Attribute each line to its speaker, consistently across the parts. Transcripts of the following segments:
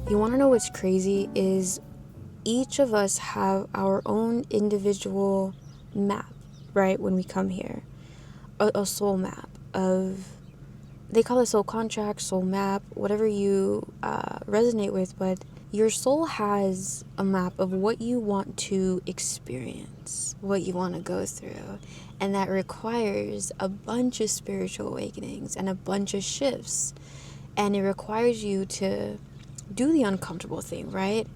Speaker 1: You want to know what's crazy is each of us have our own individual map, right? When we come here, a soul map of, they call it soul contract, soul map, whatever you resonate with, but your soul has a map of what you want to experience, what you want to go through, and that requires a bunch of spiritual awakenings and a bunch of shifts, and it requires you to do the uncomfortable thing, right?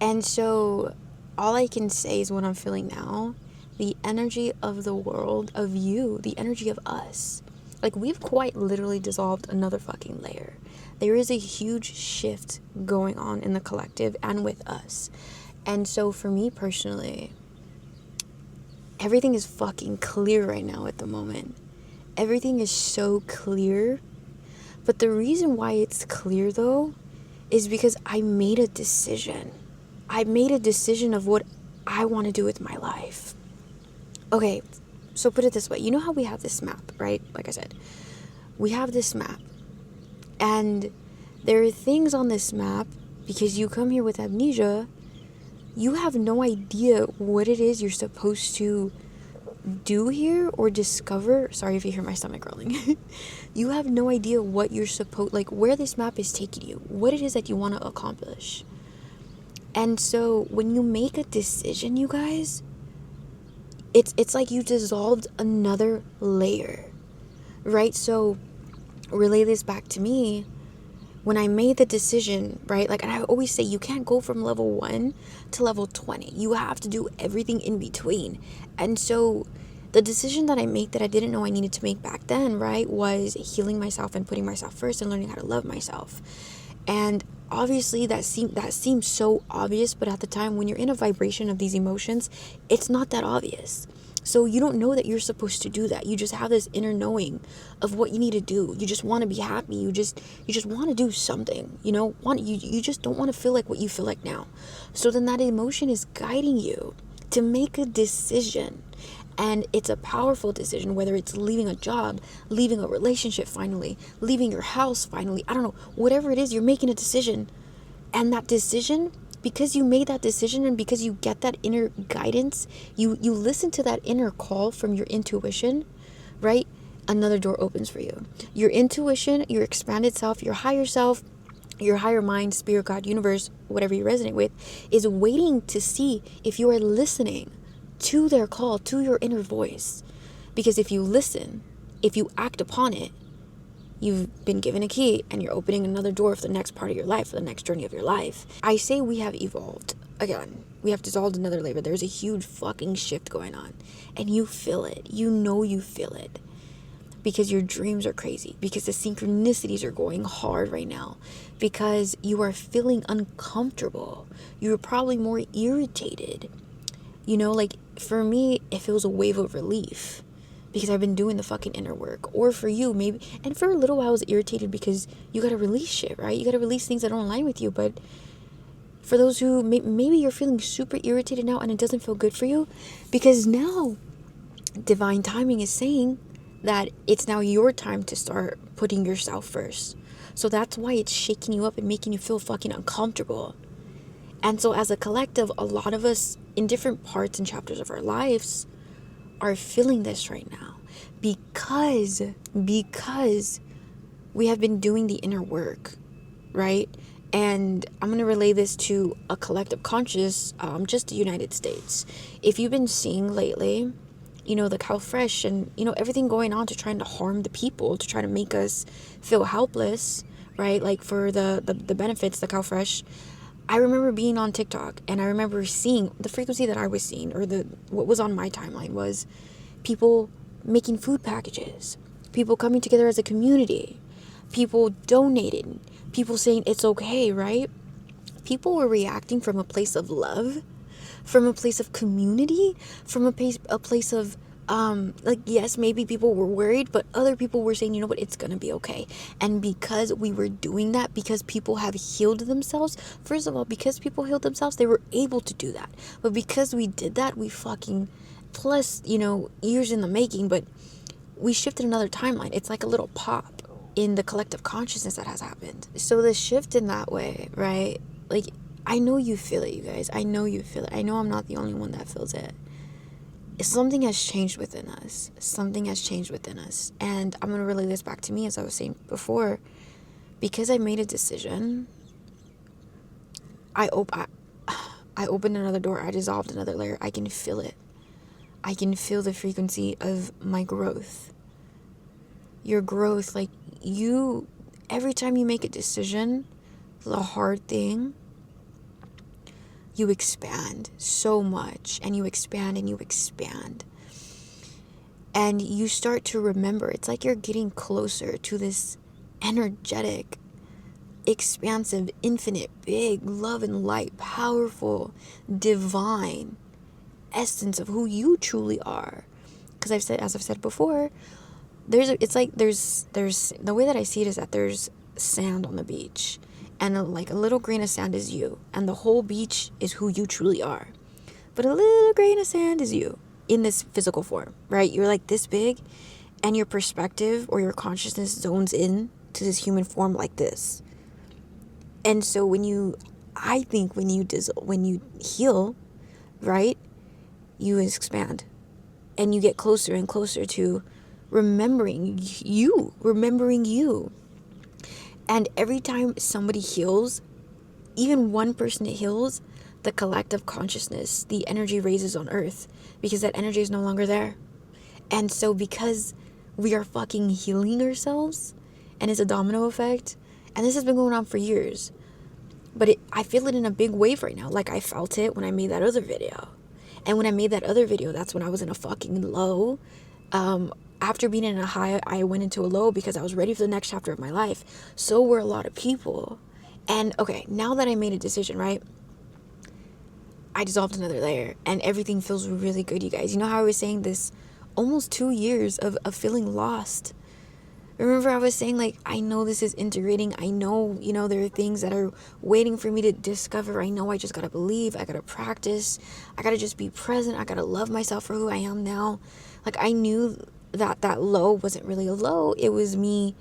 Speaker 1: And so all I can say is what I'm feeling now, the energy of the world, of you, the energy of us. Like, we've quite literally dissolved another fucking layer. There is a huge shift going on in the collective and with us. And so for me personally, everything is fucking clear right now at the moment. Everything is so clear. But the reason why it's clear though is because I made a decision. I made a decision of what I want to do with my life. Okay, so put it this way. You know how we have this map, right? Like I said, we have this map. And there are things on this map, because you come here with amnesia, you have no idea what it is you're supposed to do here or discover. Sorry if you hear my stomach growling. You have no idea what you're supposed, like where this map is taking you, what it is that you want to accomplish. And so when you make a decision, you guys, it's like you dissolved another layer, right? So relay this back to me. When I made the decision, right? Like, and I always say, you can't go from level 1 to level 20. You have to do everything in between. And so the decision that I made that I didn't know I needed to make back then, right, was healing myself and putting myself first and learning how to love myself. And obviously that seems so obvious, but at the time when you're in a vibration of these emotions, it's not that obvious. So you don't know that you're supposed to do that. You just have this inner knowing of what you need to do. You just want to be happy. You just want to do something, you know, you just don't want to feel like what you feel like now. So then that emotion is guiding you to make a decision. And it's a powerful decision, whether it's leaving a job, leaving a relationship finally, leaving your house finally, I don't know, whatever it is, you're making a decision. And that decision, because you made that decision and because you get that inner guidance, you listen to that inner call from your intuition, right? Another door opens for you. Your intuition, your expanded self, your higher mind, spirit, God, universe, whatever you resonate with, is waiting to see if you are listening to their call, to your inner voice. Because if you listen, if you act upon it, you've been given a key and you're opening another door for the next part of your life, for the next journey of your life. I say we have evolved. Again, we have dissolved another layer. There's a huge fucking shift going on. And you feel it. You know you feel it. Because your dreams are crazy. Because the synchronicities are going hard right now. Because you are feeling uncomfortable. You're probably more irritated. You know, like for me, it feels a wave of relief. Because I've been doing the fucking inner work. Or for you, maybe, and for a little while I was irritated because you gotta release shit, right? You gotta release things that don't align with you. But for those who, maybe you're feeling super irritated now and it doesn't feel good for you, because now divine timing is saying that it's now your time to start putting yourself first. So that's why it's shaking you up and making you feel fucking uncomfortable. And so as a collective, a lot of us in different parts and chapters of our lives are feeling this right now because we have been doing the inner work, right? And I'm going to relay this to a collective conscious, just the United States. If you've been seeing lately, you know, the CalFresh and, you know, everything going on to trying to harm the people, to try to make us feel helpless, right? Like for the benefits, the CalFresh. I remember being on TikTok and I remember seeing the frequency that I was seeing, or what was on my timeline was people making food packages, people coming together as a community, people donating, people saying it's okay, right? People were reacting from a place of love, from a place of community, from a place of like, yes, maybe people were worried, but other people were saying, you know what, it's gonna be okay. And because we were doing that, because people have healed themselves, first of all, because people healed themselves, they were able to do that. But because we did that, we fucking, plus, you know, years in the making, but we shifted another timeline. It's like a little pop. in the collective consciousness that has happened. So the shift in that way, right? Like, I know you feel it, you guys. I know you feel it. I know I'm not the only one that feels it. Something has changed within us. Something has changed within us. And I'm going to relay this back to me, as I was saying before. Because I made a decision, I opened another door. I dissolved another layer. I can feel it. I can feel the frequency of my growth. Your growth, like, you, every time you make a decision, the hard thing, you expand so much, and you expand and you expand. And you start to remember, it's like you're getting closer to this energetic, expansive, infinite, big, love and light, powerful, divine essence of who you truly are. Because as I've said before, it's like there's the way that I see it is that there's sand on the beach, and like a little grain of sand is you, and the whole beach is who you truly are. But a little grain of sand is you in this physical form, right? You're like this big, and your perspective or your consciousness zones in to this human form like this. And so when you heal, right, you expand, and you get closer and closer to remembering you. And every time somebody heals, even one person that heals, the collective consciousness, the energy raises on earth, because that energy is no longer there. And so because we are fucking healing ourselves, and it's a domino effect, and this has been going on for years, but I feel it in a big wave right now. Like, I felt it when I made that other video. And when I made that other video, that's when I was in a fucking low. After being in a high, I went into a low because I was ready for the next chapter of my life. So were a lot of people. And okay, now that I made a decision, right? I dissolved another layer, and everything feels really good, you guys. You know how I was saying this almost 2 years of feeling lost? Remember I was saying, like, I know this is integrating. I know, there are things that are waiting for me to discover. I know I just gotta believe. I gotta practice. I gotta just be present. I gotta love myself for who I am now. Like, I knew that low wasn't really a low. It was me,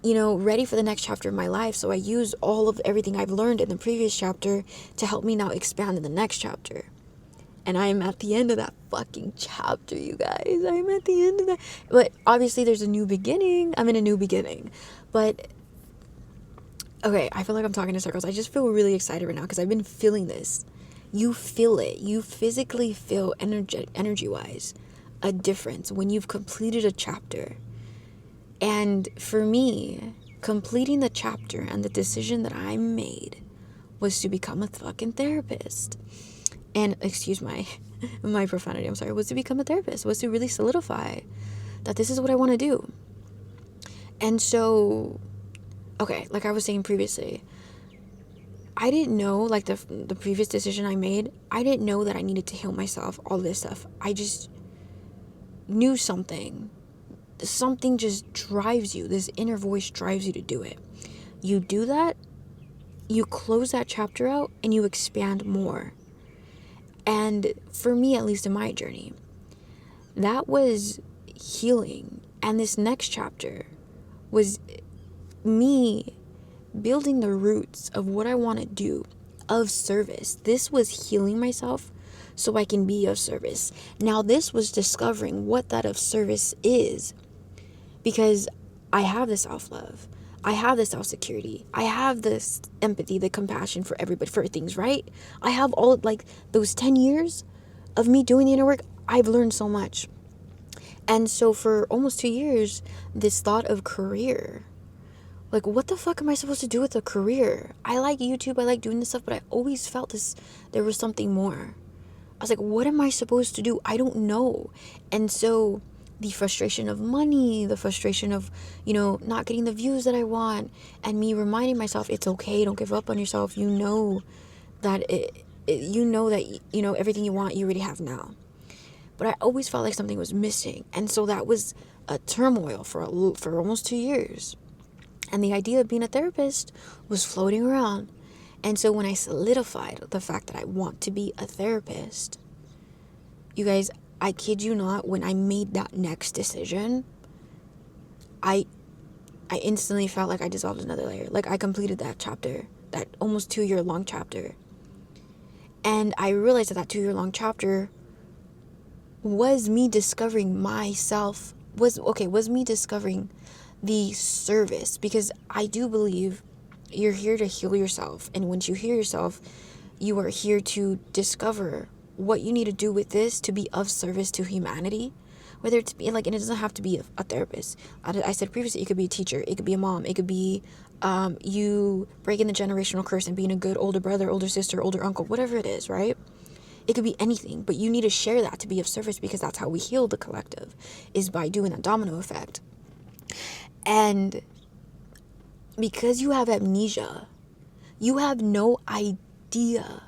Speaker 1: ready for the next chapter of my life. So I used all of everything I've learned in the previous chapter to help me now expand in the next chapter. And I am at the end of that fucking chapter, you guys. I'm at the end of that. But obviously there's a new beginning. I'm in a new beginning. But, okay, I feel like I'm talking in circles. I just feel really excited right now because I've been feeling this. You feel it. You physically feel energy-wise a difference when you've completed a chapter. And for me, completing the chapter and the decision that I made was to become a fucking therapist. And excuse my profanity, I'm sorry, was to become a therapist, was to really solidify that this is what I want to do. And so, okay, like I was saying previously, I didn't know, like the previous decision I made, I didn't know that I needed to heal myself, all this stuff. I just knew something just drives you, this inner voice drives you to do it. You do that, you close that chapter out, and you expand more. And for me, at least in my journey, that was healing. And this next chapter was me building the roots of what I want to do, of service. This was healing myself so I can be of service. Now, this was discovering what that of service is, because I have the self-love. I have the self-security. I have this empathy, the compassion for everybody, for things, right? I have all, like, those 10 years of me doing the inner work. I've learned so much. And so for almost 2 years, this thought of career, like, what the fuck am I supposed to do with a career? I like YouTube, I like doing this stuff, but I always felt there was something more. I was like, what am I supposed to do? I don't know. And so the frustration of money, the frustration of, not getting the views that I want, and me reminding myself, it's okay, don't give up on yourself. You know that everything you want, you already have now. But I always felt like something was missing. And so that was a turmoil for almost 2 years. And the idea of being a therapist was floating around. And so when I solidified the fact that I want to be a therapist, you guys, I kid you not, when I made that next decision, I I instantly felt like I dissolved another layer. Like I completed that chapter, that almost 2 year long chapter. And I realized that that 2 year long chapter was me discovering myself, was me discovering the service, because I do believe you're here to heal yourself. And once you heal yourself, you are here to discover what you need to do with this to be of service to humanity. Whether it's be like, and it doesn't have to be a therapist. I said previously, it could be a teacher, it could be a mom, it could be you breaking the generational curse and being a good older brother, older sister, older uncle, whatever it is, right? It could be anything, but you need to share that to be of service, because that's how we heal the collective, is by doing that domino effect. And because you have amnesia, you have no idea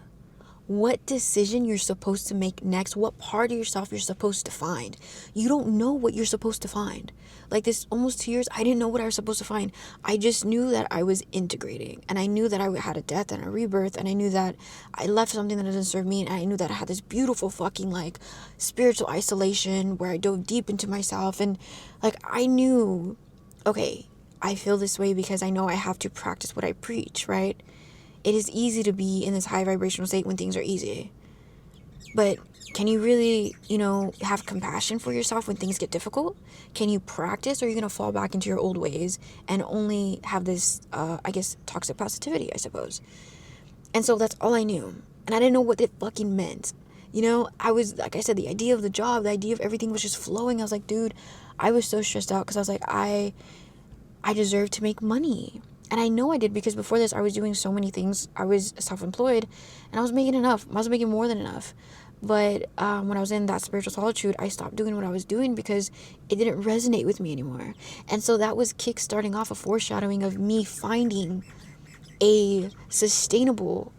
Speaker 1: what decision you're supposed to make next, what part of yourself you're supposed to find. You don't know what you're supposed to find. Like this almost 2 years, I didn't know what I was supposed to find. I just knew that I was integrating, and I knew that I had a death and a rebirth, and I knew that I left something that doesn't serve me, and I knew that I had this beautiful fucking like spiritual isolation where I dove deep into myself, and like I knew, okay, I feel this way because I know I have to practice what I preach, right? It is easy to be in this high vibrational state when things are easy. But can you really, have compassion for yourself when things get difficult? Can you practice, or are you going to fall back into your old ways and only have this, toxic positivity, I suppose? And so that's all I knew. And I didn't know what it fucking meant. I was, like I said, the idea of the job, the idea of everything was just flowing. I was like, dude, I was so stressed out because I was like, I deserve to make money. And I know I did, because before this, I was doing so many things. I was self-employed, and I was making enough. I was making more than enough. But when I was in that spiritual solitude, I stopped doing what I was doing because it didn't resonate with me anymore. And so that was kick-starting off a foreshadowing of me finding a sustainable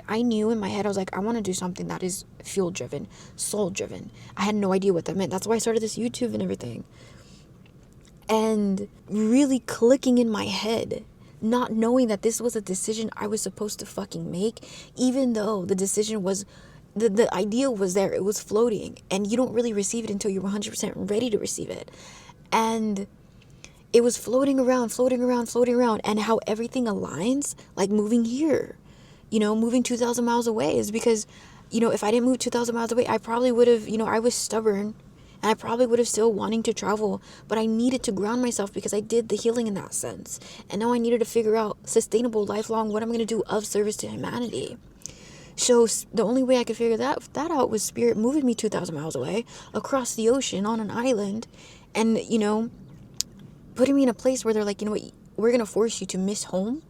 Speaker 1: I knew in my head, I was like, I want to do something that is fuel-driven, soul-driven. I had no idea what that meant. That's why I started this YouTube and everything. And really clicking in my head, not knowing that this was a decision I was supposed to fucking make, even though the decision was, the idea was there, it was floating, and you don't really receive it until you're 100% ready to receive it. And it was floating around, and how everything aligns, like moving here, moving 2,000 miles away, is because, if I didn't move 2,000 miles away, I probably would have, I was stubborn, and I probably would have still wanting to travel, but I needed to ground myself because I did the healing in that sense. And now I needed to figure out sustainable, lifelong, what I'm going to do of service to humanity. So the only way I could figure that out was Spirit moving me 2,000 miles away, across the ocean, on an island, and, putting me in a place where they're like, you know what, we're going to force you to miss home,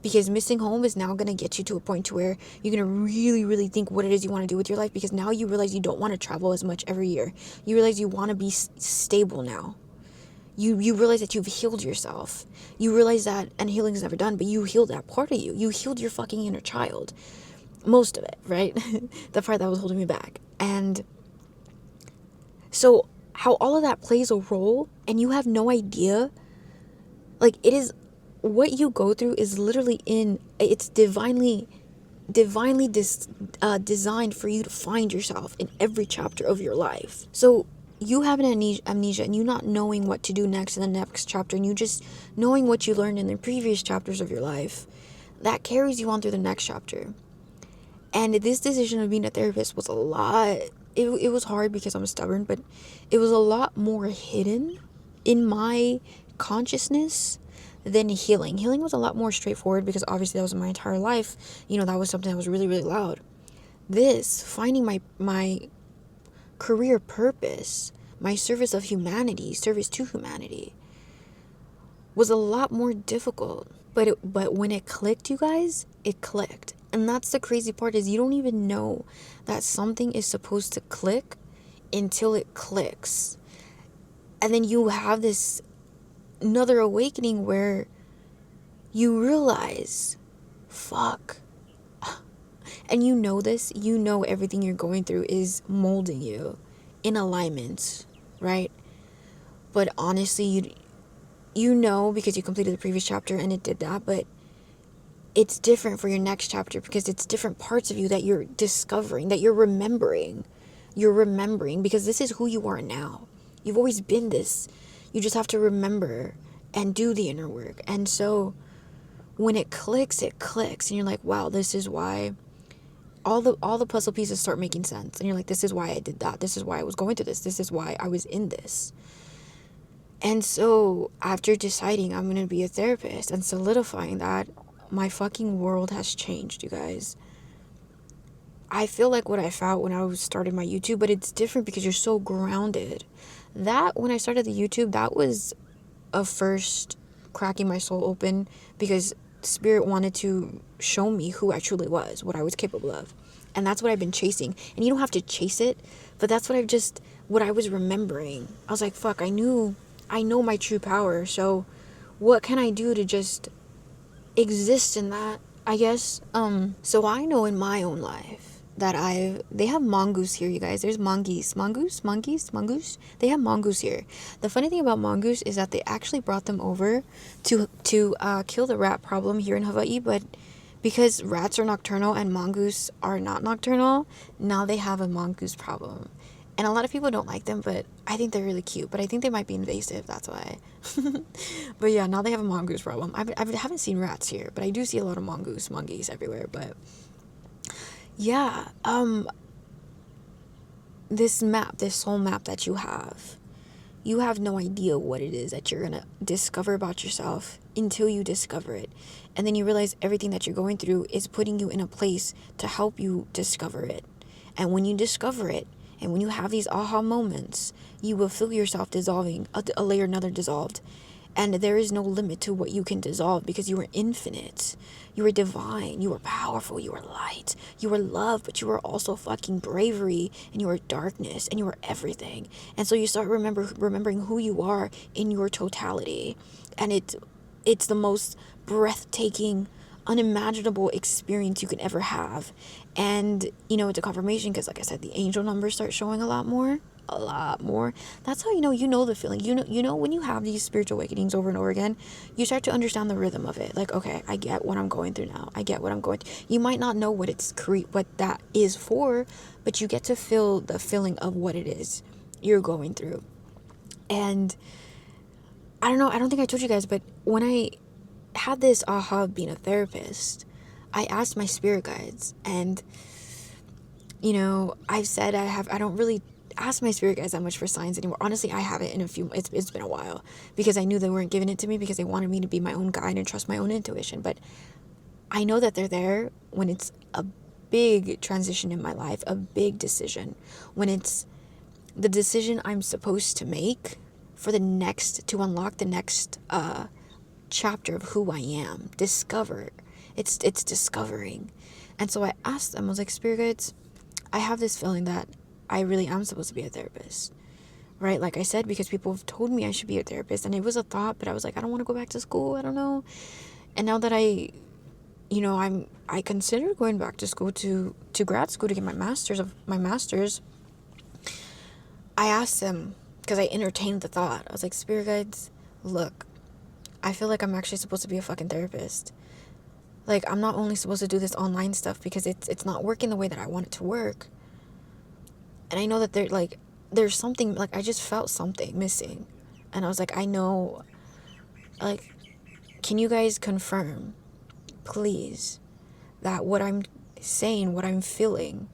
Speaker 1: because missing home is now going to get you to a point to where you're going to really, really think what it is you want to do with your life, because now you realize you don't want to travel as much every year. You realize you want to be stable now. You realize that you've healed yourself. You realize that, and healing is never done, but you healed that part of you. You healed your fucking inner child. Most of it, right? The part that was holding me back. And so how all of that plays a role, and you have no idea, like, it is, what you go through is literally it's divinely designed for you to find yourself in every chapter of your life. So you have an amnesia, and you not knowing what to do next in the next chapter, and you just knowing what you learned in the previous chapters of your life, that carries you on through the next chapter. And this decision of being a therapist was a lot, it was hard because I'm stubborn, but it was a lot more hidden in my consciousness than healing. Healing was a lot more straightforward because obviously that was my entire life. That was something that was really, really loud. This, finding my career purpose, my service of humanity, service to humanity, was a lot more difficult. But when it clicked, you guys, it clicked. And that's the crazy part, is you don't even know that something is supposed to click until it clicks. And then you have this another awakening where you realize, fuck. And this, everything you're going through is molding you in alignment, right? But honestly, because you completed the previous chapter and it did that, but it's different for your next chapter because it's different parts of you that you're discovering, that you're remembering. You're remembering because this is who you are now. You've always been this. You just have to remember and do the inner work. And so when it clicks, and you're like, wow, this is why all the puzzle pieces start making sense. And you're like, this is why I did that. This is why I was going through this. This is why I was in this. And so after deciding I'm going to be a therapist and solidifying that, my fucking world has changed, you guys. I feel like what I felt when I started my YouTube, but it's different because you're so grounded. That, when I started the YouTube, that was a first cracking my soul open, because Spirit wanted to show me who I truly was, what I was capable of. And that's what I've been chasing. And you don't have to chase it, but that's what I was remembering. I was like, fuck, I know my true power. So what can I do to just exist in that, I guess? So I know in my own life that they have mongoose here, you guys. There's mongoose. They have mongoose here. The funny thing about mongoose is that they actually brought them over to kill the rat problem here in Hawaii, but because rats are nocturnal and mongoose are not nocturnal, now they have a mongoose problem. And a lot of people don't like them, but I think they're really cute. But I think they might be invasive, that's why. But yeah, now they have a mongoose problem. I haven't seen rats here, but I do see a lot of mongoose everywhere. But yeah, this soul map that you have no idea what it is that you're gonna discover about yourself until you discover it. And then you realize everything that you're going through is putting you in a place to help you discover it. And when you discover it, and when you have these aha moments, you will feel yourself dissolving, a layer another dissolved. And there is no limit to what you can dissolve, because you are infinite. You are divine. You are powerful. You are light. You are love, but you are also fucking bravery, and you are darkness, and you are everything. And so you start remembering who you are in your totality. And it's the most breathtaking, unimaginable experience you can ever have. And it's a confirmation, because like I said, the angel numbers start showing a lot more. That's how you know the feeling. You know when you have these spiritual awakenings over and over again, you start to understand the rhythm of it. Like, okay, I get what I'm going through now. I get what I'm going through. You might not know what what that is for, but you get to feel the feeling of what it is you're going through. And I don't know, I don't think I told you guys, but when I had this aha of being a therapist, I asked my spirit guides. And I've said I don't really ask my spirit guides that much for signs anymore. Honestly, I haven't in it's been a while, because I knew they weren't giving it to me, because they wanted me to be my own guide and trust my own intuition. But I know that they're there when it's a big transition in my life, a big decision, when it's the decision I'm supposed to make to unlock the next chapter of who I am. It's discovering. And so I asked them, I was like, spirit guides, I have this feeling that I really am supposed to be a therapist, right? Like I said, because people have told me I should be a therapist, and it was a thought, but I was like, I don't want to go back to school. I don't know. And now that I consider going back to school, to grad school, to get my master's. I asked them, because I entertained the thought. I was like, spirit guides, look, I feel like I'm actually supposed to be a fucking therapist. Like, I'm not only supposed to do this online stuff because it's not working the way that I want it to work. And I know that there's something, like, I just felt something missing. And I was like, I know, like, can you guys confirm, please, that what I'm saying, what I'm feeling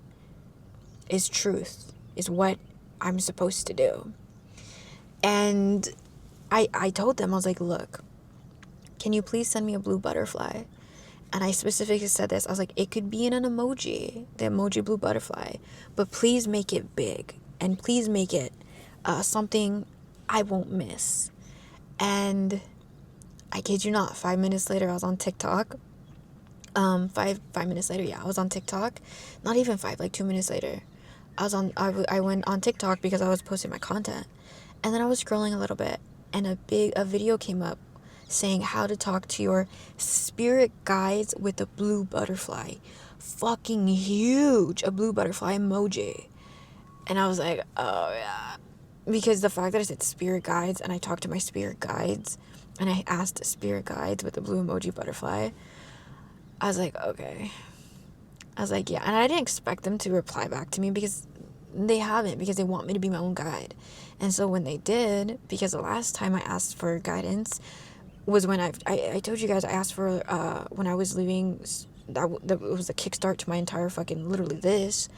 Speaker 1: is truth, is what I'm supposed to do? And I told them, I was like, look, can you please send me a blue butterfly? And I specifically said this. I was like, it could be in an emoji, the emoji blue butterfly, but please make it big, and please make it something I won't miss. And I kid you not, 5 minutes later, I was on TikTok. 5 minutes later, yeah, I was on TikTok. Not even 5, like 2 minutes later, I went on TikTok because I was posting my content. And then I was scrolling a little bit, and a video came up saying how to talk to your spirit guides with a blue butterfly. Fucking huge, a blue butterfly emoji. And I was like, oh yeah. Because the fact that I said spirit guides, and I talked to my spirit guides, and I asked spirit guides with the blue emoji butterfly, I was like, okay. I was like, yeah. And I didn't expect them to reply back to me, because they haven't, because they want me to be my own guide. And so when they did, because the last time I asked for guidance, was when I told you guys I asked for, when I was leaving, that was the kickstart to my entire fucking, literally this.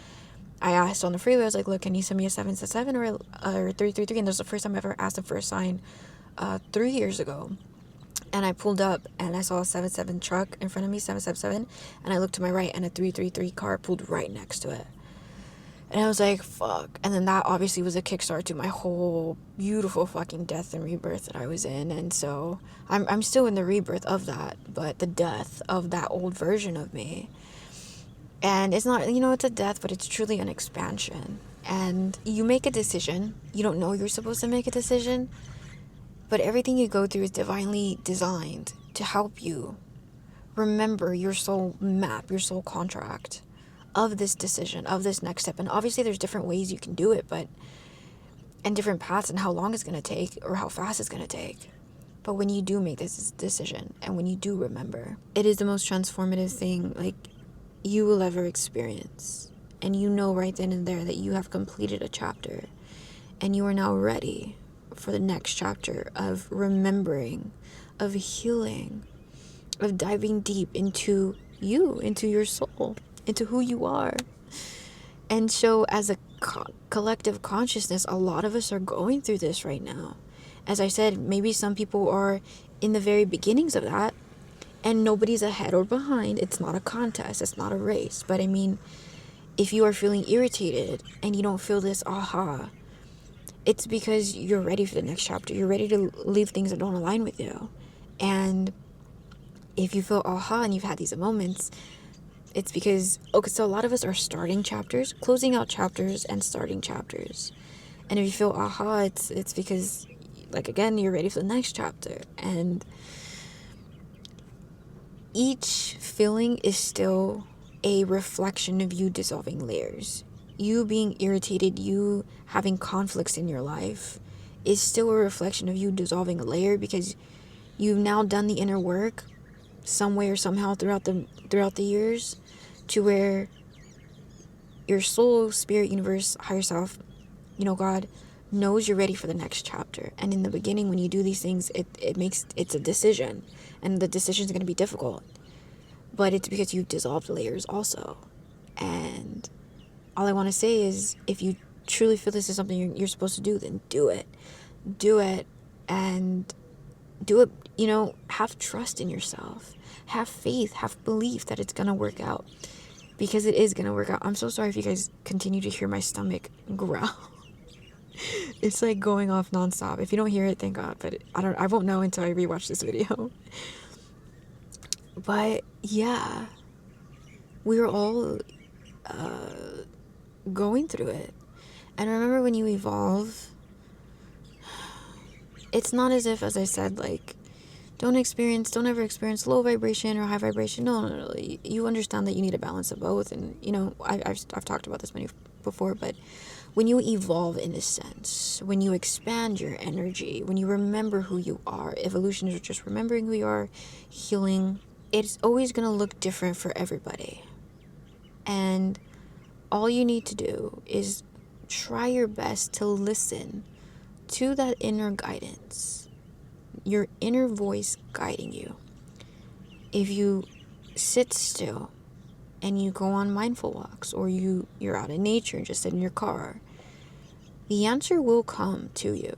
Speaker 1: I asked on the freeway, I was like, look, can you send me a 777 or 333? And this was the first time I ever asked them for a sign 3 years ago. And I pulled up and I saw a 77 truck in front of me, 777, and I looked to my right and a 333 car pulled right next to it. And I was like, fuck. And then that obviously was a kickstart to my whole beautiful fucking death and rebirth that I was in. And so I'm still in the rebirth of that, but the death of that old version of me. And it's not, it's a death, but it's truly an expansion. And you make a decision. You don't know you're supposed to make a decision, but everything you go through is divinely designed to help you remember your soul map, your soul contract of this decision, of this next step. And obviously there's different ways you can do it, and different paths and how long it's going to take or how fast it's going to take. But when you do make this decision and when you do remember, it is the most transformative thing like you will ever experience. And you know right then and there that you have completed a chapter and you are now ready for the next chapter of remembering, of healing, of diving deep into you, into your soul, into who you are. And so as a collective consciousness, a lot of us are going through this right now. As I said, maybe some people are in the very beginnings of that, and nobody's ahead or behind. It's not a contest, it's not a race. But I mean, if you are feeling irritated and you don't feel this aha, it's because you're ready for the next chapter. You're ready to leave things that don't align with you. And if you feel aha and you've had these moments, it's because, so a lot of us are starting chapters, closing out chapters, and starting chapters. And if you feel aha, it's because, like, again, you're ready for the next chapter. And each feeling is still a reflection of you dissolving layers. You being irritated, you having conflicts in your life is still a reflection of you dissolving a layer, because you've now done the inner work some way or somehow throughout the years, to where your soul, spirit, universe, higher self, God knows you're ready for the next chapter. And in the beginning, when you do these things, it's a decision, and the decision is going to be difficult, but it's because you've dissolved layers also. And all I want to say is, if you truly feel this is something you're supposed to do, then do it. And do it, have trust in yourself, have faith, have belief that it's going to work out, because it is going to work out. I'm so sorry if you guys continue to hear my stomach growl. It's like going off nonstop. If you don't hear it, thank God, but I won't know until I rewatch this video. But yeah, we're all going through it. And remember, when you evolve, it's not as if, as I said, like, don't ever experience low vibration or high vibration. No. You understand that you need a balance of both. And, I've talked about this before, but when you evolve in a sense, when you expand your energy, when you remember who you are, evolution is just remembering who you are, healing, it's always going to look different for everybody. And all you need to do is try your best to listen to that inner guidance, your inner voice guiding you. If you sit still and you go on mindful walks, or you're out in nature and just sit in your car, the answer will come to you.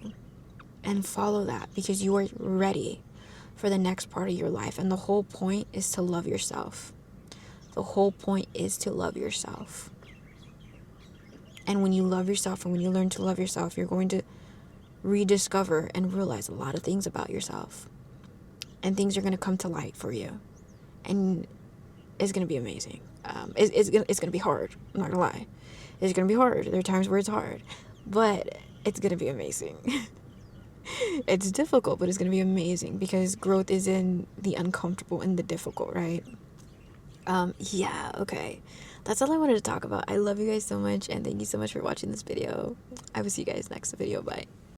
Speaker 1: And follow that, because you are ready for the next part of your life. And the whole point is to love yourself. The whole point is to love yourself. And when you love yourself, and when you learn to love yourself, you're going to rediscover and realize a lot of things about yourself. And things are going to come to light for you. And it's going to be amazing. It's going to be hard. I'm not going to lie. It's going to be hard. There are times where it's hard. But it's going to be amazing. It's difficult, but it's going to be amazing, because growth is in the uncomfortable and the difficult, right? Yeah, okay. That's all I wanted to talk about. I love you guys so much, and thank you so much for watching this video. I will see you guys next video. Bye.